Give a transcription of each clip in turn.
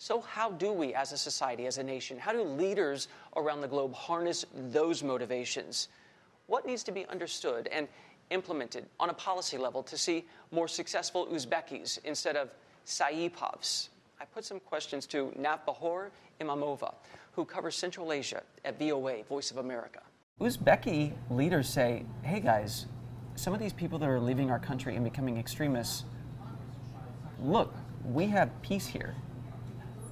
So how do we as a society, as a nation, how do leaders around the globe harness those motivations? What needs to be understood and implemented on a policy level to see more successful Uzbekis instead of Saipovs? I put some questions to Navbahor Imamova, who covers Central Asia at VOA, Voice of America. Uzbeki leaders say, hey guys, some of these people that are leaving our country and becoming extremists, look, we have peace here.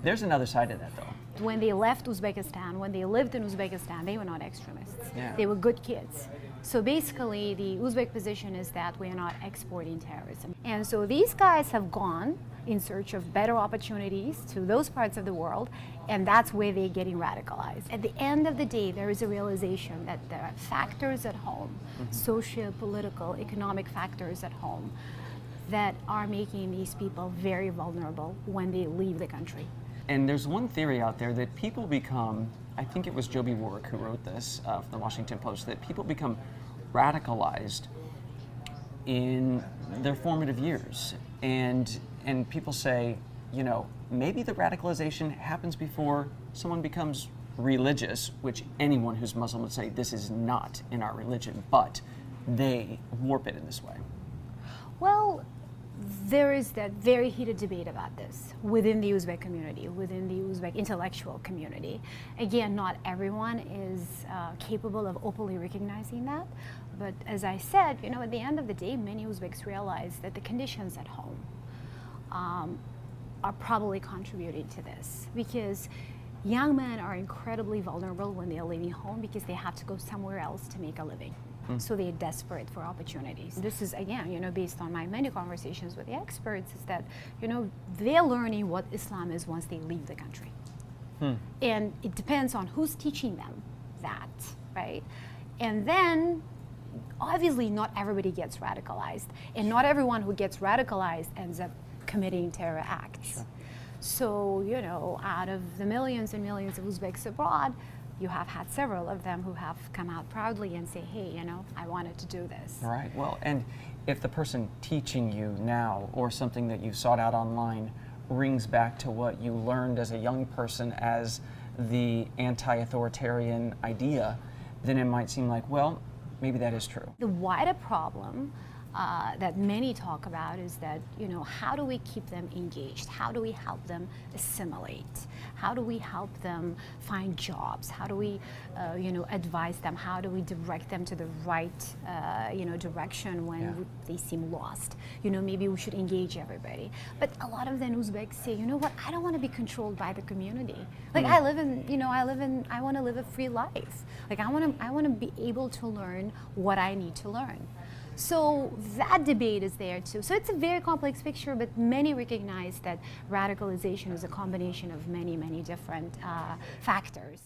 There's another side of that, though. When they left Uzbekistan, when they lived in Uzbekistan, they were not extremists. Yeah. They were good kids. So basically, the Uzbek position is that we are not exporting terrorism. And so these guys have gone in search of better opportunities to those parts of the world, and that's where they're getting radicalized. At the end of the day, there is a realization that there are factors at home, socio-political, economic factors at home, that are making these people very vulnerable when they leave the country. And there's one theory out there that people become, I think it was Joby Warwick who wrote this from the Washington Post, that people become radicalized in their formative years. And people say, you know, maybe the radicalization happens before someone becomes religious, which anyone who's Muslim would say this is not in our religion, but they warp it in this way. Well, there is that very heated debate about this within the Uzbek community, within the Uzbek intellectual community. Again, not everyone is capable of openly recognizing that. But as I said, you know, at the end of the day, many Uzbeks realize that the conditions at home are probably contributing to this, because young men are incredibly vulnerable when they are leaving home because they have to go somewhere else to make a living. So they're desperate for opportunities. This is, again, you know, based on my many conversations with the experts, is that, you know, they're learning what Islam is once they leave the country. And it depends on who's teaching them that, right? And then, obviously, not everybody gets radicalized. And not everyone who gets radicalized ends up committing terror acts. Sure. So, you know, out of the millions and millions of Uzbeks abroad, you have had several of them who have come out proudly and say, hey, you know, I wanted to do this. Right. Well, and if the person teaching you now or something that you sought out online rings back to what you learned as a young person as the anti-authoritarian idea, then it might seem like, well, maybe that is true. The wider problem that many talk about is that, you know, how do we keep them engaged? How do we help them assimilate? How do we help them find jobs? How do we, you know, advise them? How do we direct them to the right, you know, direction when they seem lost? You know, maybe we should engage everybody. But a lot of then Uzbeks say, you know what, I don't want to be controlled by the community. Like I live in, you know, I want to live a free life. Like I want to be able to learn what I need to learn. So that debate is there too. So it's a very complex picture, but many recognize that radicalization is a combination of many, many different factors.